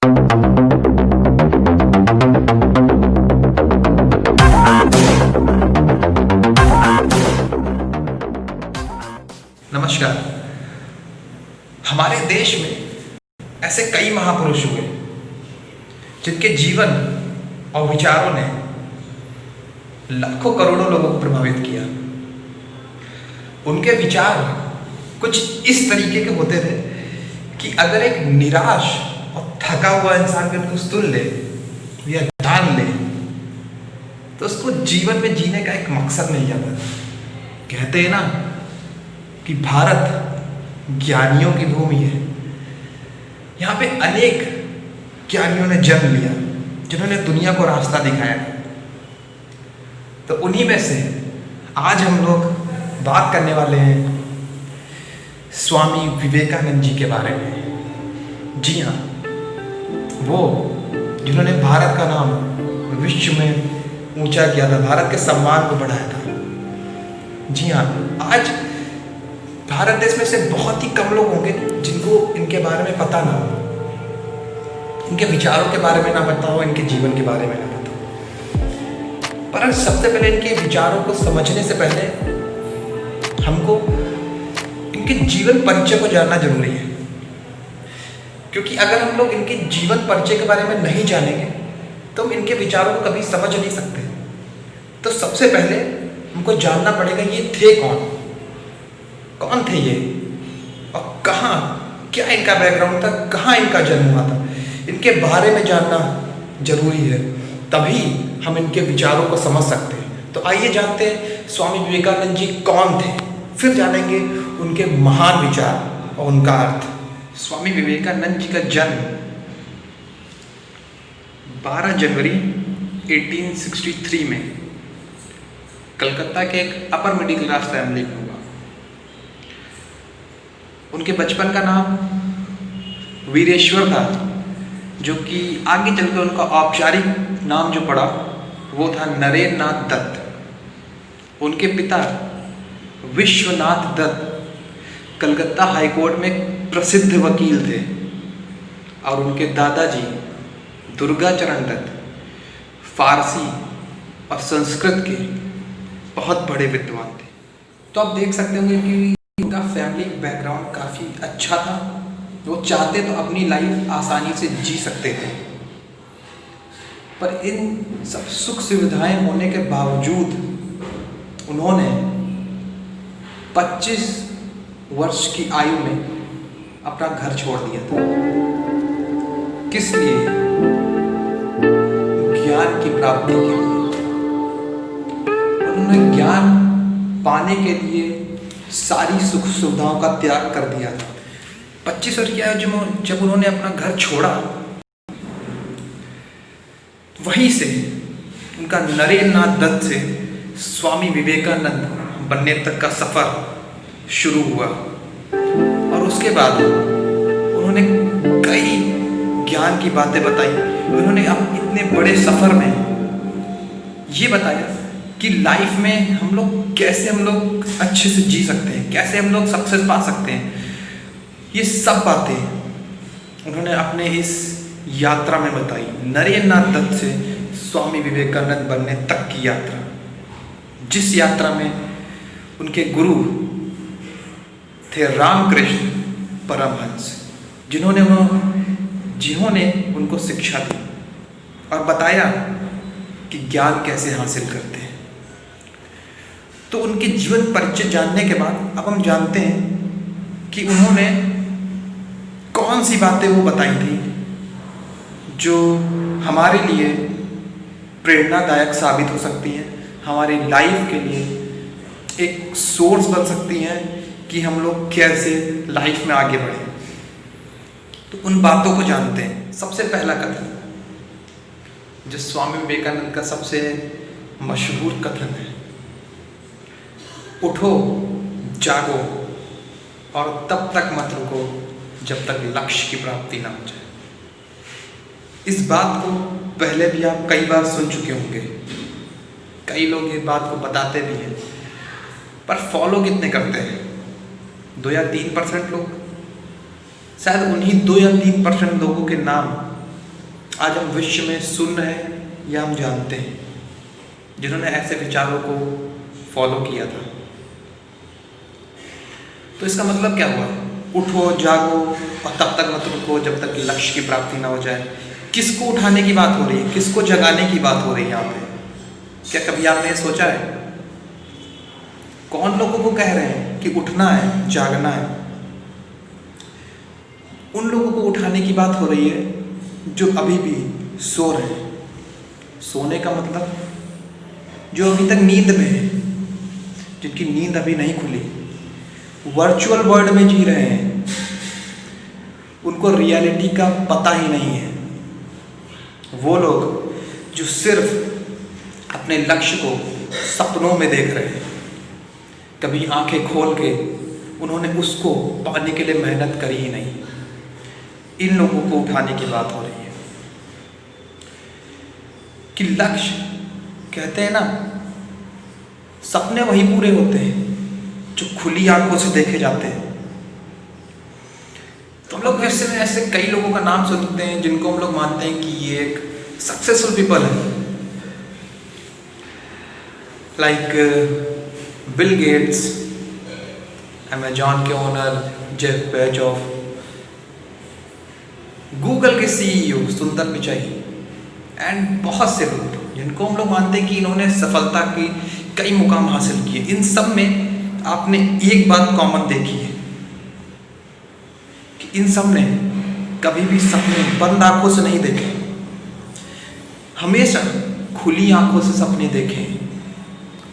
नमस्कार। हमारे देश में ऐसे कई महापुरुष हुए जिनके जीवन और विचारों ने लाखों करोड़ों लोगों को प्रभावित किया। उनके विचार कुछ इस तरीके के होते थे कि अगर एक निराश और थका हुआ इंसान को सुन ले या जान ले तो उसको जीवन में जीने का एक मकसद मिल जाता है। कहते हैं ना कि भारत ज्ञानियों की भूमि है। यहाँ पे अनेक ज्ञानियों ने जन्म लिया जिन्होंने दुनिया को रास्ता दिखाया। तो उन्हीं में से आज हम लोग बात करने वाले हैं स्वामी विवेकानंद जी के बारे में। जी हाँ, वो जिन्होंने भारत का नाम विश्व में ऊंचा किया था, भारत के सम्मान को बढ़ाया था। जी हाँ, आज भारत देश में से बहुत ही कम लोग होंगे जिनको इनके बारे में पता ना हो, इनके विचारों के बारे में ना पता हो, इनके जीवन के बारे में ना पता हो। पर सबसे पहले इनके विचारों को समझने से पहले हमको इनके जीवन परिचय को जानना जरूरी है, क्योंकि अगर हम लोग इनके जीवन परिचय के बारे में नहीं जानेंगे तो हम इनके विचारों को कभी समझ नहीं सकते। तो सबसे पहले हमको जानना पड़ेगा ये थे कौन थे ये, और कहाँ, क्या इनका बैकग्राउंड था, कहाँ इनका जन्म हुआ था। इनके बारे में जानना जरूरी है, तभी हम इनके विचारों को समझ सकते हैं। तो आइए जानते हैं स्वामी विवेकानंद जी कौन थे, फिर जानेंगे उनके महान विचार और उनका अर्थ। स्वामी विवेकानंद जी का जन्म 12 जनवरी 1863 में कलकत्ता के एक अपर मिडिल क्लास फैमिली में हुआ। उनके बचपन का नाम वीरेश्वर था, जो कि आगे चलकर उनका औपचारिक नाम जो पड़ा वो था नरेंद्र नाथ दत्त। उनके पिता विश्वनाथ दत्त कलकत्ता हाईकोर्ट में प्रसिद्ध वकील थे और उनके दादाजी दुर्गाचरण दत्त फारसी और संस्कृत के बहुत बड़े विद्वान थे। तो आप देख सकते होंगे कि उनका फैमिली बैकग्राउंड काफ़ी अच्छा था। वो चाहते तो अपनी लाइफ आसानी से जी सकते थे, पर इन सब सुख सुविधाएं होने के बावजूद उन्होंने 25 वर्ष की आयु में अपना घर छोड़ दिया था। किस लिए? ज्ञान की प्राप्ति के लिए। उन्होंने ज्ञान पाने के लिए सारी सुख सुविधाओं का त्याग कर दिया था। 25 वर्ष की आयु जब उन्होंने अपना घर छोड़ा, वहीं से उनका नरेंद्र नाथ दत्त से स्वामी विवेकानंद बनने तक का सफर शुरू हुआ। और उसके बाद उन्होंने कई ज्ञान की बातें बताई। उन्होंने इतने बड़े सफर में ये बताया कि लाइफ में हम लोग अच्छे से जी सकते हैं, कैसे हम लोग सक्सेस पा सकते हैं। ये सब बातें उन्होंने अपने इस यात्रा में बताई, नरेंद्र नाथ दत्त से स्वामी विवेकानंद बनने तक की यात्रा, जिस यात्रा में उनके गुरु थे रामकृष्ण परमहंस, जिन्होंने उनको शिक्षा दी और बताया कि ज्ञान कैसे हासिल करते हैं। तो उनके जीवन परिचय जानने के बाद अब हम जानते हैं कि उन्होंने कौन सी बातें वो बताई थी जो हमारे लिए प्रेरणादायक साबित हो सकती हैं, हमारी लाइफ के लिए एक सोर्स बन सकती हैं कि हम लोग कैसे लाइफ में आगे बढ़ें। तो उन बातों को जानते हैं। सबसे पहला कथन जो स्वामी विवेकानंद का सबसे मशहूर कथन है, उठो जागो और तब तक मत रुको जब तक लक्ष्य की प्राप्ति ना हो जाए। इस बात को पहले भी आप कई बार सुन चुके होंगे, कई लोग ये बात को बताते भी हैं, पर फॉलो कितने करते हैं? 2 या 3% लोग। शायद उन्हीं 2 या 3% लोगों के नाम आज हम विश्व में सुन रहे हैं या हम जानते हैं जिन्होंने ऐसे विचारों को फॉलो किया था। तो इसका मतलब क्या हुआ? उठो, जागो और तब तक मत रुको जब तक लक्ष्य की प्राप्ति ना हो जाए। किसको उठाने की बात हो रही है? किसको जगाने की बात हो रही है यहाँ पे? क्या कभी आपने सोचा है? कौन लोगों को कह रहे हैं कि उठना है, जागना है? उन लोगों को उठाने की बात हो रही है जो अभी भी सो रहे हैं। सोने का मतलब जो अभी तक नींद में है, जिनकी नींद अभी नहीं खुली, वर्चुअल वर्ल्ड में जी रहे हैं, उनको रियलिटी का पता ही नहीं है। वो लोग जो सिर्फ अपने लक्ष्य को सपनों में देख रहे हैं, कभी आंखें खोल के उन्होंने उसको पाने के लिए मेहनत करी ही नहीं, इन लोगों को उठाने की बात हो रही है। कि लक्ष्य, कहते हैं ना, सपने वही पूरे होते हैं जो खुली आंखों से देखे जाते हैं। तो हम लोग ऐसे में ऐसे कई लोगों का नाम सुनते हैं जिनको हम लोग मानते हैं कि ये एक सक्सेसफुल पीपल है, लाइक बिल गेट्स, अमेजॉन के ओनर जेफ बेजोस, गूगल के सीईओ सुंदर पिचाई एंड बहुत से लोग जिनको हम लोग मानते हैं कि इन्होंने सफलता की कई मुकाम हासिल किए। इन सब में आपने एक बात कॉमन देखी है कि इन सब ने कभी भी सपने बंद आंखों से नहीं देखे, हमेशा खुली आंखों से सपने देखे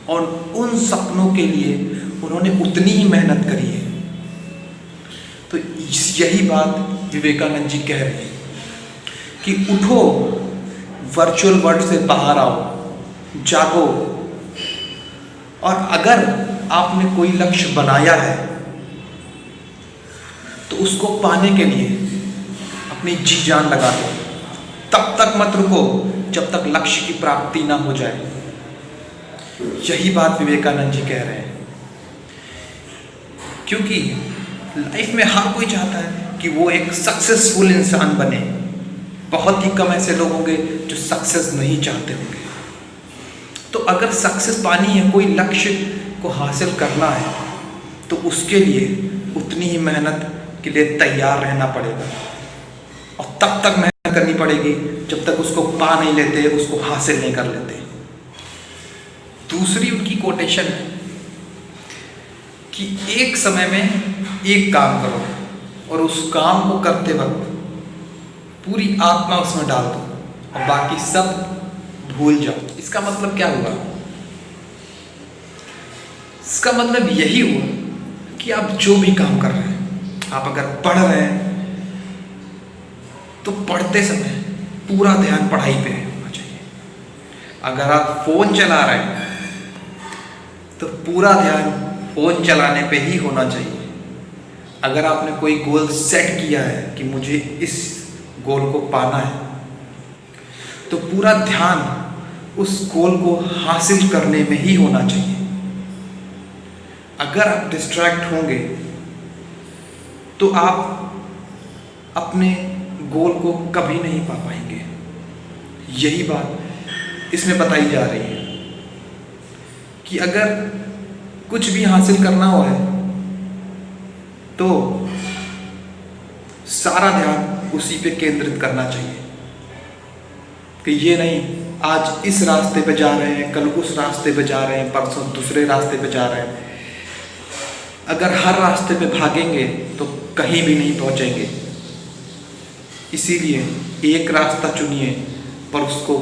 और उन सपनों के लिए उन्होंने उतनी ही मेहनत करी है। तो यही बात विवेकानंद जी कह रहे हैं कि उठो, वर्चुअल वर्ल्ड से बाहर आओ, जागो, और अगर आपने कोई लक्ष्य बनाया है तो उसको पाने के लिए अपनी जी जान लगा दो। तब तक मत रुको जब तक लक्ष्य की प्राप्ति ना हो जाए। यही बात विवेकानंद जी कह रहे हैं, क्योंकि लाइफ में हर कोई चाहता है कि वो एक सक्सेसफुल इंसान बने। बहुत ही कम ऐसे लोग होंगे जो सक्सेस नहीं चाहते होंगे। तो अगर सक्सेस पानी है, कोई लक्ष्य को हासिल करना है, तो उसके लिए उतनी ही मेहनत के लिए तैयार रहना पड़ेगा और तब तक मेहनत करनी पड़ेगी जब तक उसको पा नहीं लेते, उसको हासिल नहीं कर लेते। दूसरी उनकी कोटेशन है कि एक समय में एक काम करो और उस काम को करते वक्त पूरी आत्मा उसमें डाल दो और बाकी सब भूल जाओ। इसका मतलब क्या हुआ? इसका मतलब यही हुआ कि आप जो भी काम कर रहे हैं, आप अगर पढ़ रहे हैं तो पढ़ते समय पूरा ध्यान पढ़ाई पे होना चाहिए। अगर आप फोन चला रहे हैं तो पूरा ध्यान फोन चलाने पे ही होना चाहिए। अगर आपने कोई गोल सेट किया है कि मुझे इस गोल को पाना है, तो पूरा ध्यान उस गोल को हासिल करने में ही होना चाहिए। अगर आप डिस्ट्रैक्ट होंगे तो आप अपने गोल को कभी नहीं पा पाएंगे। यही बात इसमें बताई जा रही है कि अगर कुछ भी हासिल करना हो है तो सारा ध्यान उसी पे केंद्रित करना चाहिए। कि ये नहीं आज इस रास्ते पे जा रहे हैं, कल उस रास्ते पे जा रहे हैं, परसों दूसरे रास्ते पे जा रहे हैं। अगर हर रास्ते पे भागेंगे तो कहीं भी नहीं पहुंचेंगे। इसीलिए एक रास्ता चुनिए पर उसको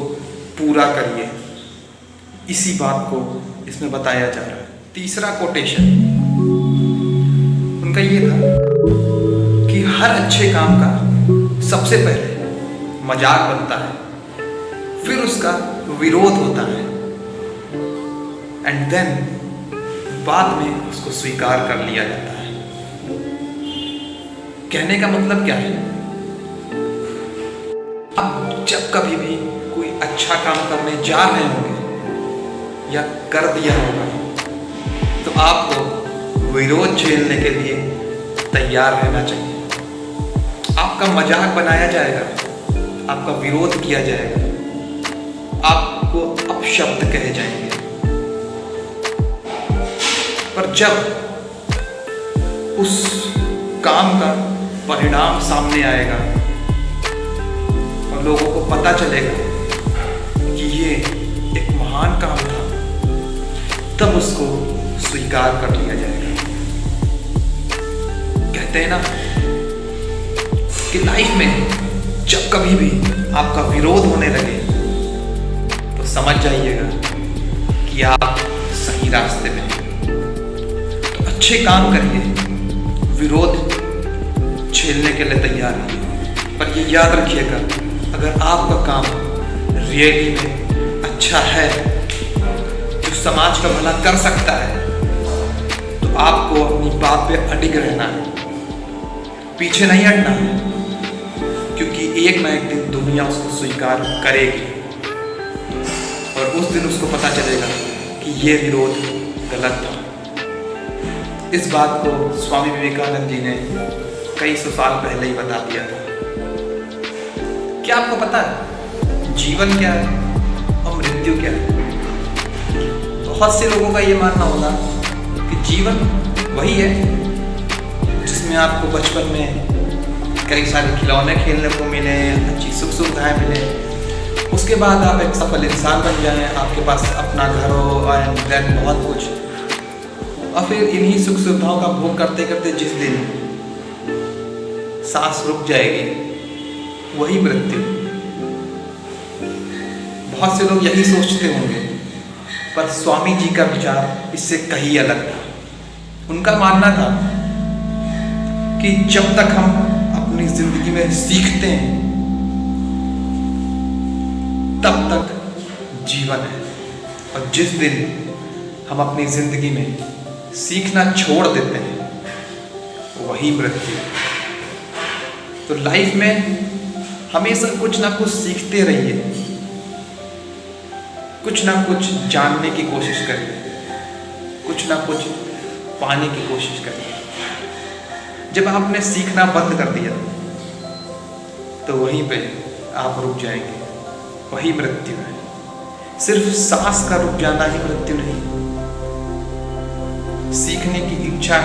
पूरा करिए। इसी बात को इसमें बताया जा रहा है। तीसरा कोटेशन उनका ये था कि हर अच्छे काम का सबसे पहले मजाक बनता है, फिर उसका विरोध होता है एंड देन बाद में उसको स्वीकार कर लिया जाता है। कहने का मतलब क्या है? आप जब कभी भी कोई अच्छा काम करने जा रहे होंगे या कर दिया होगा तो आपको विरोध झेलने के लिए तैयार रहना चाहिए। आपका मजाक बनाया जाएगा, आपका विरोध किया जाएगा, आपको अपशब्द कहे जाएंगे। पर जब उस काम का परिणाम सामने आएगा और लोगों को पता चलेगा कि ये एक महान काम था, तब उसको स्वीकार कर लिया जाएगा। कहते हैं ना कि लाइफ में जब कभी भी आपका विरोध होने लगे तो समझ जाइएगा कि आप सही रास्ते में हैं। तो अच्छे काम करिए, विरोध झेलने के लिए तैयार रहिए। पर ये याद रखिएगा, अगर आपका काम रियली में अच्छा है, जो समाज का भला कर सकता है, तो आपको अपनी बात पे अडिग रहना है, पीछे नहीं हटना है, क्योंकि एक ना एक दिन दुनिया उसको स्वीकार करेगी और उस दिन उसको पता चलेगा कि ये विरोध गलत था। इस बात को स्वामी विवेकानंद जी ने कई सौ साल पहले ही बता दिया था। क्या आपको पता है जीवन क्या है और मृत्यु क्या है? बहुत से लोगों का ये मानना होगा कि जीवन वही है जिसमें आपको बचपन में कई सारे खिलौने खेलने को मिले, अच्छी सुख सुविधाएं मिले, उसके बाद आप एक सफल इंसान बन जाएं, आपके पास अपना घर हो एंड देन बहुत कुछ, और फिर इन्हीं सुख सुविधाओं का भोग करते करते जिस दिन सांस रुक जाएगी, वही मृत्यु। बहुत से लोग यही सोचते होंगे, पर स्वामी जी का विचार इससे कहीं अलग था। उनका मानना था कि जब तक हम अपनी जिंदगी में सीखते हैं तब तक जीवन है, और जिस दिन हम अपनी जिंदगी में सीखना छोड़ देते हैं वही मृत्यु। तो लाइफ में हमेशा कुछ ना कुछ सीखते रहिए, कुछ ना कुछ जानने की कोशिश करिए, कुछ ना कुछ पाने की कोशिश करिए। जब आपने सीखना बंद कर दिया तो वहीं पे आप रुक जाएंगे, वही मृत्यु है। सिर्फ सांस का रुक जाना ही मृत्यु नहीं, सीखने की इच्छा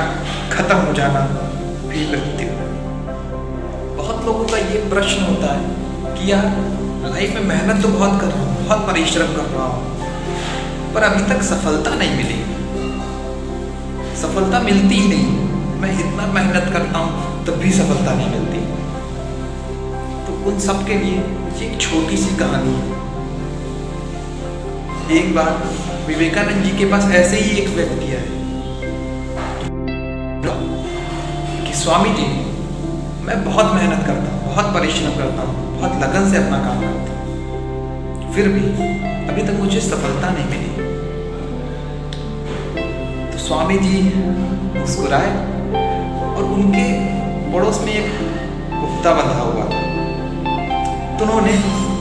खत्म हो जाना भी मृत्यु है। बहुत लोगों का ये प्रश्न होता है कि यार लाइफ में मेहनत तो बहुत कर रहा हूँ, बहुत परिश्रम कर रहा हूँ, पर अभी तक सफलता नहीं मिली, सफलता मिलती ही नहीं। मैं इतना मेहनत करता हूँ तब भी सफलता नहीं मिलती। तो उन सब के लिए ये एक छोटी सी कहानी है। एक बार विवेकानंद जी के पास ऐसे ही एक व्यक्ति है कि स्वामी जी, मैं बहुत मेहनत करता हूँ, बहुत परिश्रम करता हूँ, बहुत लगन से अपना काम करता हूँ, फिर भी अभी तक मुझे सफलता नहीं मिली। तो स्वामी जी मुस्कुराए और उनके पड़ोस में एक कुत्ता बंधा हुआ था। तो उन्होंने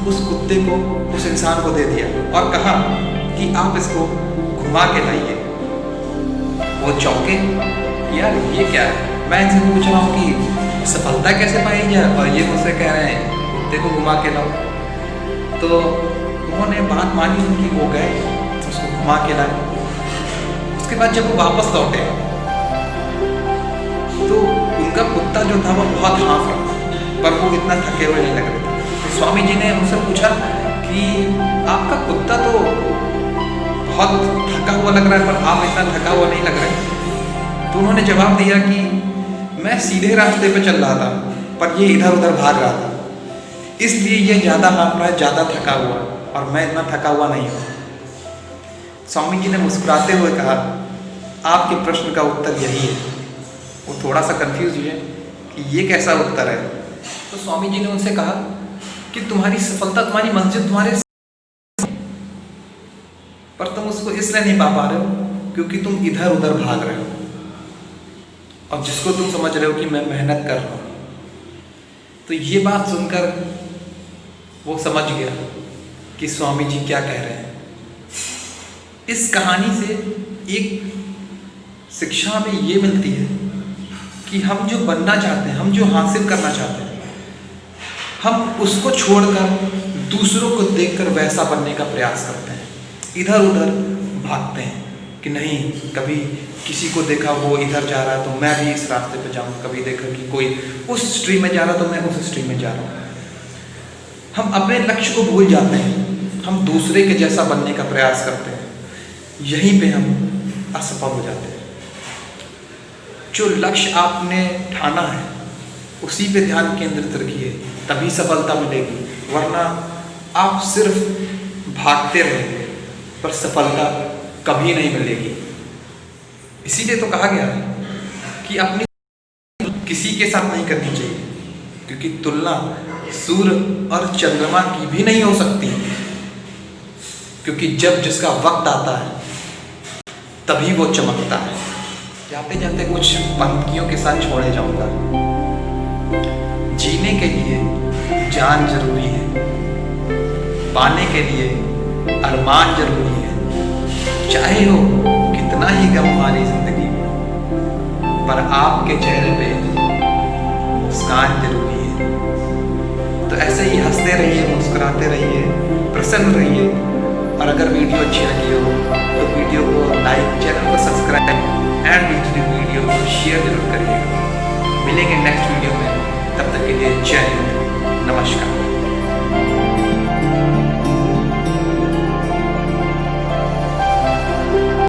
उस कुत्ते को उस इंसान को दे दिया और कहा कि आप इसको घुमा के लाइए। वो चौंके, यार ये क्या है, मैं इनसे पूछ रहा हूँ कि सफलता कैसे पाई जाए और ये मुझसे कह रहे हैं कुत्ते को घुमा के लाओ। तो उन्होंने बात मानी उनकी, वो गए उसको घुमा के लाए। उसके बाद जब वो वापस लौटे तो उनका कुत्ता जो था वो बहुत हाँफ रहा था, पर वो इतना थके हुए नहीं लग रहे थे। तो स्वामी जी ने उनसे पूछा कि आपका कुत्ता तो बहुत थका हुआ लग रहा है, पर आप इतना थका हुआ नहीं लग रहे। तो उन्होंने जवाब दिया कि मैं सीधे रास्ते पे चल रहा था, पर ये इधर उधर भाग रहा था, इसलिए ये ज़्यादा हाँफ रहा है, ज़्यादा थका हुआ, और मैं इतना थका हुआ नहीं हूँ। स्वामी जी ने मुस्कुराते हुए कहा, आपके प्रश्न का उत्तर यही है। वो थोड़ा सा कंफ्यूज हुए कि ये कैसा उत्तर है। तो स्वामी जी ने उनसे कहा कि तुम्हारी सफलता, तुम्हारी मंजिल तुम्हारे, पर तुम उसको इसलिए नहीं पा रहे हो क्योंकि तुम इधर उधर भाग रहे हो, और जिसको तुम समझ रहे हो कि मैं मेहनत कर रहा हूँ। तो ये बात सुनकर वो समझ गया कि स्वामी जी क्या कह रहे हैं। इस कहानी से एक शिक्षा हमें ये मिलती है कि हम जो बनना चाहते हैं, हम जो हासिल करना चाहते हैं, हम उसको छोड़कर दूसरों को देखकर वैसा बनने का प्रयास करते हैं, इधर उधर भागते हैं कि नहीं, कभी किसी को देखा वो इधर जा रहा है तो मैं भी इस रास्ते पे जाऊँ, कभी देखा कि कोई उस स्ट्रीम में जा रहा तो मैं उस स्ट्रीम में जा रहा हूँ। हम अपने लक्ष्य को भूल जाते हैं, हम दूसरे के जैसा बनने का प्रयास करते हैं, यहीं पे हम असफल हो जाते हैं। जो लक्ष्य आपने ठाना है उसी पे ध्यान केंद्रित रखिए, तभी सफलता मिलेगी, वरना आप सिर्फ भागते रहेंगे पर सफलता कभी नहीं मिलेगी। इसीलिए तो कहा गया है कि अपनी किसी के साथ नहीं करनी चाहिए, क्योंकि तुलना सूर्य और चंद्रमा की भी नहीं हो सकती, क्योंकि जब जिसका वक्त आता है तभी वो चमकता है। जाते जाते कुछ पंक्तियों के साथ छोड़े जाऊंगा। जीने के लिए जान जरूरी है, पाने के लिए अरमान जरूरी है, चाहे हो कितना ही गम हमारी जिंदगी में, पर आपके चेहरे पे मुस्कान जरूरी है। तो ऐसे ही हंसते रहिए, मुस्कुराते रहिए, प्रसन्न रहिए। और अगर वीडियो अच्छी लगी हो तो वीडियो को लाइक, चैनल को सब्सक्राइब एंड वीडियो को शेयर जरूर करिएगा। मिलेंगे नेक्स्ट वीडियो में, तब तक के लिए जय हिंद, नमस्कार।